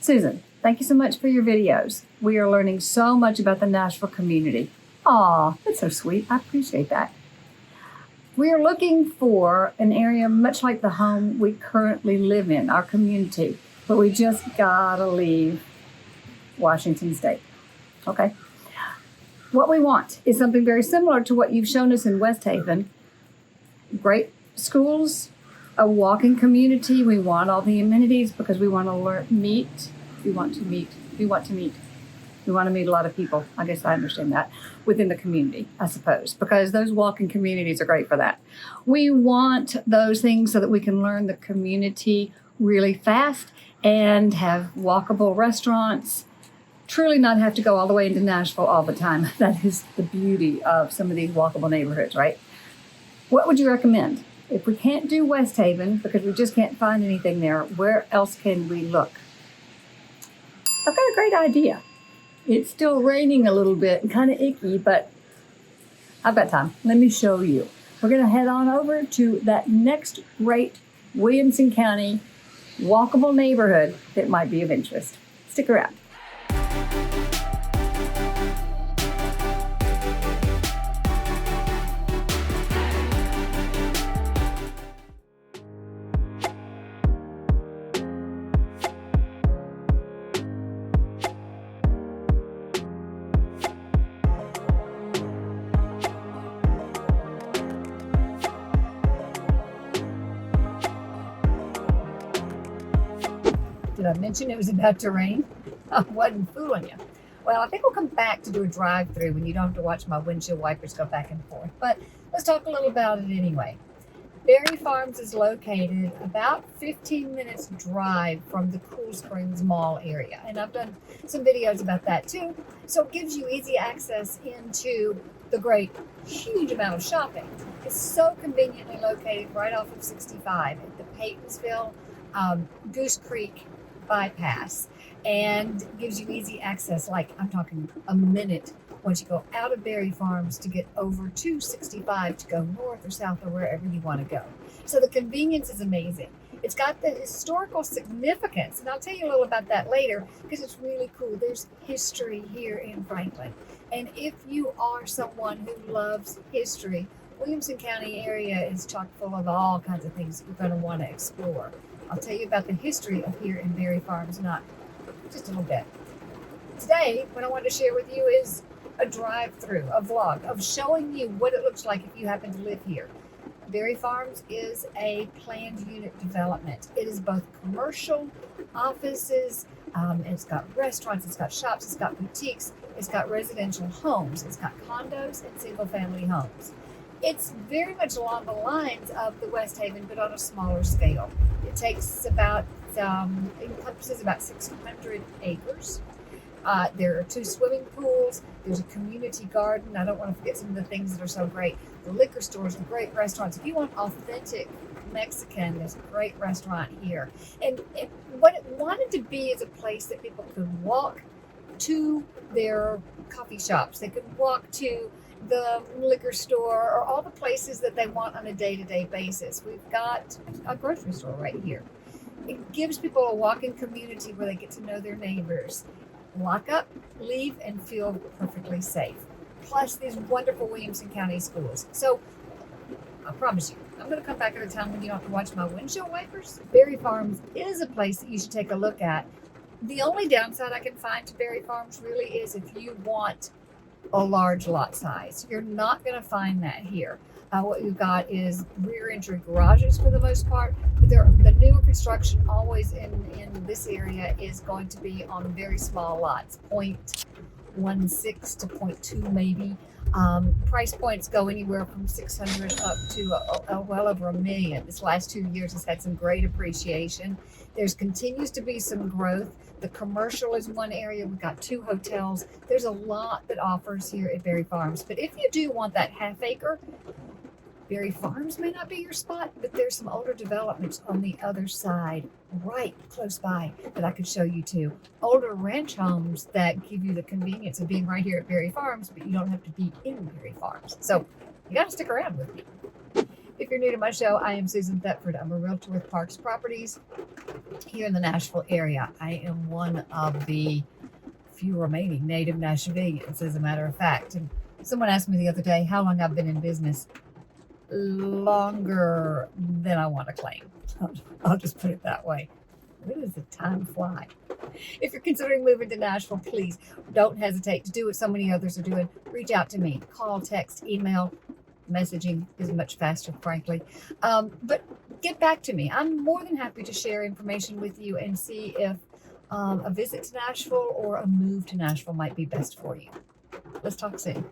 Susan, thank you so much for your videos. We are learning so much about the Nashville community. Aw, that's so sweet. I appreciate that. We are looking for an area much like the home we currently live in, our community, but we just gotta leave Washington State. Okay? What we want is something very similar to what you've shown us in WestHaven. Great schools, a walking community. We want all the amenities because we want to meet. We want to meet a lot of people. I guess I understand that within the community, I suppose, because those walking communities are great for that. We want those things so that we can learn the community really fast and have walkable restaurants. Truly not have to go all the way into Nashville all the time. That is the beauty of some of these walkable neighborhoods, right? What would you recommend? If we can't do WestHaven because we just can't find anything there, where else can we look? I've got a great idea. It's still raining a little bit and kind of icky, but I've got time. Let me show you. We're going to head on over to that next great Williamson County walkable neighborhood that might be of interest. Stick around. Did I mention it was about to rain? I wasn't fooling you. Well, I think we'll come back to do a drive-through when you don't have to watch my windshield wipers go back and forth. But let's talk a little about it anyway. Berry Farms is located about 15 minutes drive from the Cool Springs Mall area. And I've done some videos about that too. So it gives you easy access into the great, huge amount of shopping. It's so conveniently located right off of 65 at the Paytonsville Goose Creek bypass, and gives you easy access, like I'm talking a minute once you go out of Berry Farms to get over to 65 to go north or south or wherever you want to go. So the convenience is amazing. It's got the historical significance, and I'll tell you a little about that later because it's really cool. There's history here in Franklin, and if you are someone who loves history, Williamson County area is chock full of all kinds of things you're going to want to explore. I'll tell you about the history of here in Berry Farms, not just a little bit. Today, what I want to share with you is a drive-through, a vlog of showing you what it looks like if you happen to live here. Berry Farms is a planned unit development. It is both commercial, offices, it's got restaurants, it's got shops, it's got boutiques, it's got residential homes, it's got condos and single-family homes. It's very much along the lines of the WestHaven, but on a smaller scale. It takes about, encompasses about 600 acres. There are 2 swimming pools. There's a community garden. I don't want to forget some of the things that are so great. The liquor stores, the great restaurants. If you want authentic Mexican, there's a great restaurant here. And what it wanted to be is a place that people could walk to their coffee shops. They could walk to the liquor store or all the places that they want on a day-to-day basis. We've got a grocery store right here. It gives people a walking community where they get to know their neighbors, lock up, leave, and feel perfectly safe. Plus these wonderful Williamson County schools. So I promise you, I'm going to come back at a time when you don't have to watch my windshield wipers. Berry Farms is a place that you should take a look at. The only downside I can find to Berry Farms really is if you want a large lot size. You're not going to find that here. What you've got is rear entry garages for the most part, but the newer construction always in this area is going to be on very small lots, 0.16 to 0.2 maybe. Price points go anywhere from 600 up to well over $1 million. This last 2 years has had some great appreciation. There's continues to be some growth. The commercial is one area. We've got 2 hotels. There's a lot that offers here at Berry Farms. But if you do want that half acre, Berry Farms may not be your spot, but there's some older developments on the other side, right close by, that I could show you too. Older ranch homes that give you the convenience of being right here at Berry Farms, but you don't have to be in Berry Farms. So you got to stick around with me. If you're new to my show, I am Susan Thetford. I'm a realtor with Parks Properties here in the Nashville area. I am one of the few remaining native Nashvillians, as a matter of fact. And someone asked me the other day how long I've been in business. Longer than I want to claim. I'll just put it that way. Where does the time fly? If you're considering moving to Nashville, please don't hesitate to do what so many others are doing. Reach out to me. Call, text, email. Messaging is much faster, frankly. But get back to me. I'm more than happy to share information with you and see if a visit to Nashville or a move to Nashville might be best for you. Let's talk soon.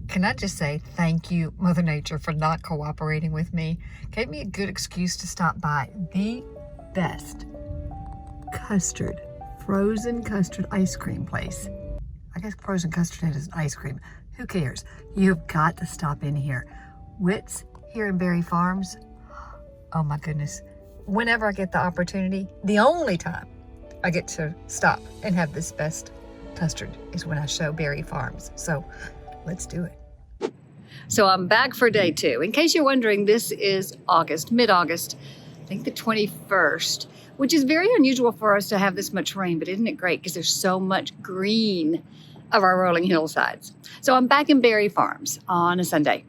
Can I just say thank you, Mother Nature, for not cooperating with me. Gave me a good excuse to stop by the best custard, frozen custard ice cream place. I guess frozen custard is ice cream. Who cares? You've got to stop in here. Wits here in Berry Farms. Oh my goodness. Whenever I get the opportunity, the only time I get to stop and have this best custard is when I show Berry Farms. So let's do it. So I'm back for day 2. In case you're wondering, this is August, mid-August, I think the 21st, which is very unusual for us to have this much rain, but isn't it great? Because there's so much green of our rolling hillsides. So I'm back in Berry Farms on a Sunday.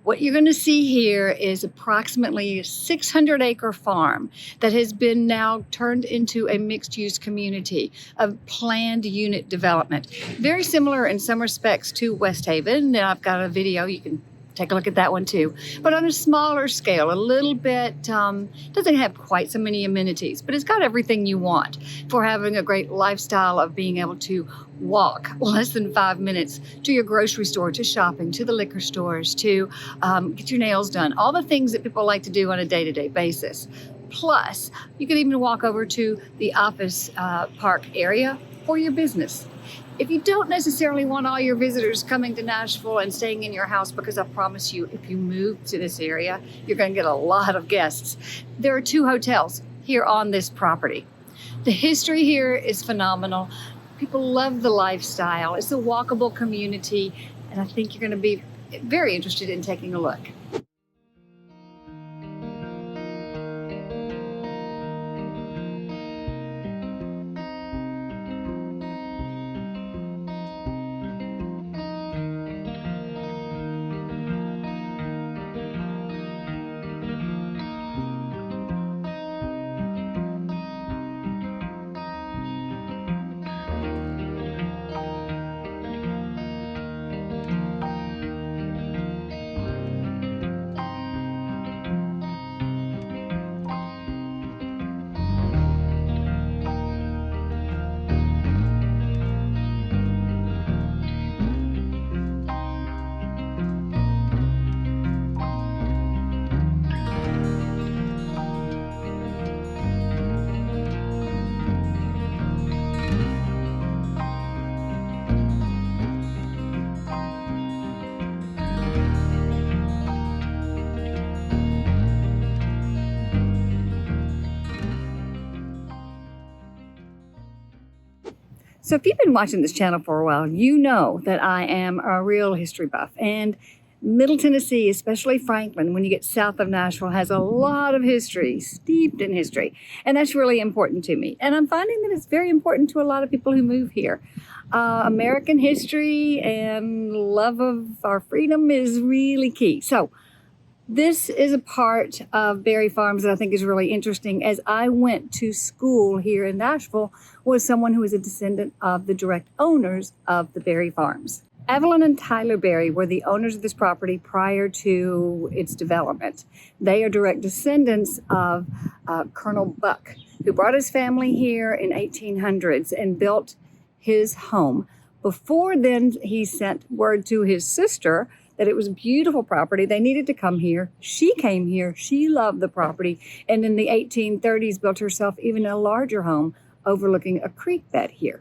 What you're going to see here is approximately a 600-acre farm that has been now turned into a mixed-use community of planned unit development. Very similar in some respects to WestHaven. And I've got a video, you can take a look at that one too. But on a smaller scale, a little bit, doesn't have quite so many amenities, but it's got everything you want for having a great lifestyle of being able to walk less than 5 minutes to your grocery store, to shopping, to the liquor stores, to get your nails done, all the things that people like to do on a day-to-day basis. Plus, you can even walk over to the office park area for your business. If you don't necessarily want all your visitors coming to Nashville and staying in your house, because I promise you, if you move to this area, you're going to get a lot of guests. There are 2 hotels here on this property. The history here is phenomenal. People love the lifestyle. It's a walkable community, and I think you're going to be very interested in taking a look. So if you've been watching this channel for a while, you know that I am a real history buff. And Middle Tennessee, especially Franklin, when you get south of Nashville, has a lot of history, steeped in history. And that's really important to me. And I'm finding that it's very important to a lot of people who move here. American history and love of our freedom is really key. So this is a part of Berry Farms that I think is really interesting. As I went to school here in Nashville, was someone who was a descendant of the direct owners of the Berry Farms. Evelyn and Tyler Berry were the owners of this property prior to its development. They are direct descendants of Colonel Buck, who brought his family here in 1800s and built his home. Before then, he sent word to his sister that it was beautiful property. They needed to come here. She came here. She loved the property. And in the 1830s, built herself even a larger home overlooking a creek bed here.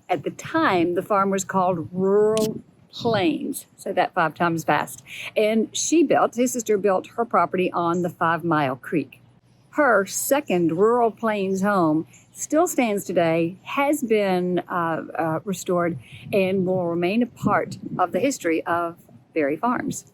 At the time, the farm was called Rural Plains. Say that 5 times fast. And his sister built her property on the 5 Mile Creek. Her second Rural Plains home still stands today, has been restored, and will remain a part of the history of Berry Farms.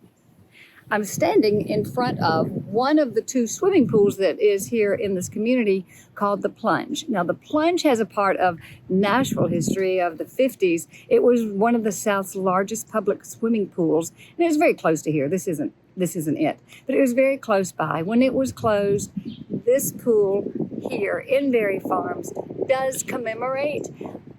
I'm standing in front of one of the two swimming pools that is here in this community called the Plunge. Now, the Plunge has a part of Nashville history of the 50s. It was one of the South's largest public swimming pools, and it was very close to here. This isn't it, but it was very close by. When it was closed, this pool here in Berry Farms does commemorate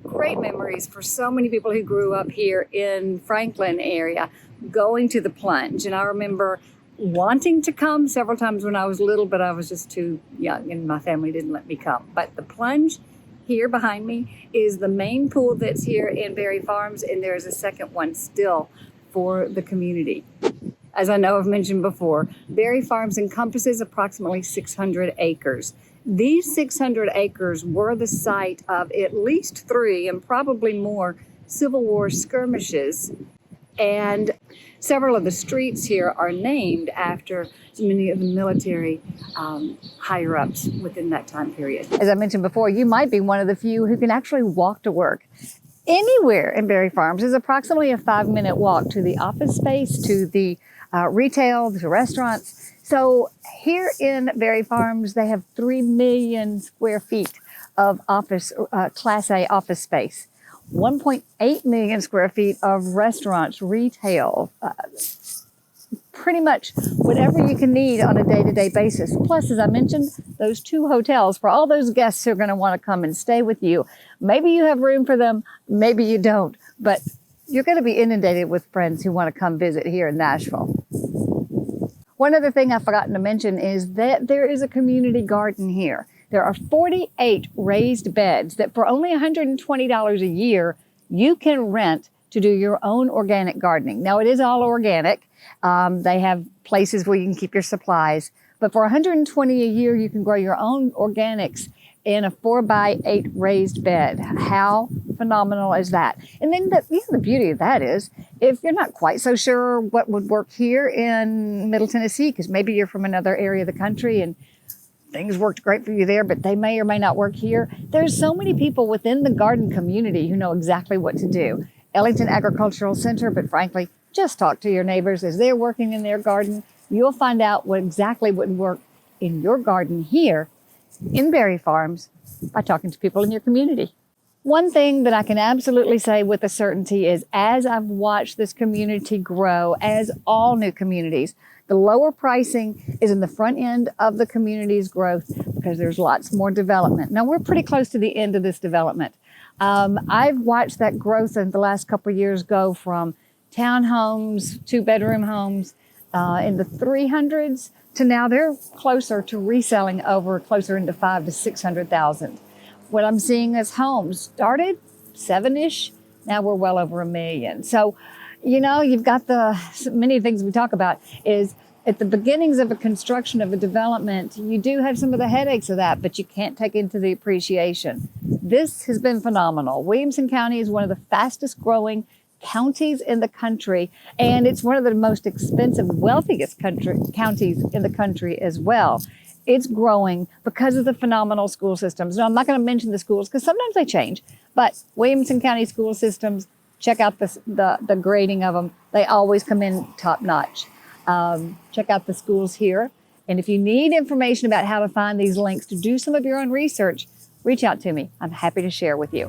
great memories for so many people who grew up here in Franklin area, going to the Plunge. And I remember wanting to come several times when I was little, but I was just too young and my family didn't let me come. But the Plunge here behind me is the main pool that's here in Berry Farms, and there's a second one still for the community. As I know I've mentioned before, Berry Farms encompasses approximately 600 acres. These 600 acres were the site of at least 3 and probably more Civil War skirmishes, and several of the streets here are named after many of the military higher-ups within that time period. As I mentioned before, you might be one of the few who can actually walk to work. Anywhere in Berry Farms is approximately a 5-minute walk to the office space, to the retail, to restaurants. So here in Berry Farms, they have 3 million square feet of office, Class A office space, 1.8 million square feet of restaurants, retail, pretty much whatever you can need on a day-to-day basis. Plus, as I mentioned, those 2 hotels for all those guests who are going to want to come and stay with you. Maybe you have room for them, maybe you don't, but you're going to be inundated with friends who want to come visit here in Nashville. One other thing I've forgotten to mention is that there is a community garden here. There are 48 raised beds that for only $120 a year, you can rent to do your own organic gardening. Now, it is all organic. They have places where you can keep your supplies, but for $120 a year, you can grow your own organics in a 4x8 raised bed. How phenomenal is that? And then the beauty of that is, if you're not quite so sure what would work here in Middle Tennessee, because maybe you're from another area of the country and things worked great for you there, but they may or may not work here. There's so many people within the garden community who know exactly what to do. Ellington Agricultural Center, but frankly, just talk to your neighbors as they're working in their garden. You'll find out what exactly would work in your garden here in Berry Farms by talking to people in your community. One thing that I can absolutely say with a certainty is, as I've watched this community grow, as all new communities, the lower pricing is in the front end of the community's growth because there's lots more development. Now, we're pretty close to the end of this development. I've watched that growth in the last couple of years go from townhomes, 2-bedroom homes in the 300s to now they're closer to reselling over closer into 500,000 to 600,000. What I'm seeing is homes started 7-ish, now we're well over 1 million. So, you know, you've got many things we talk about is at the beginnings of a construction of a development, you do have some of the headaches of that, but you can't take into the appreciation. This has been phenomenal. Williamson County is one of the fastest growing counties in the country, and it's one of the most expensive, wealthiest counties in the country as well. It's growing because of the phenomenal school systems. Now, I'm not going to mention the schools because sometimes they change, but Williamson County school systems, check out the grading of them. They always come in top notch. Check out the schools here. And if you need information about how to find these links to do some of your own research, reach out to me. I'm happy to share with you.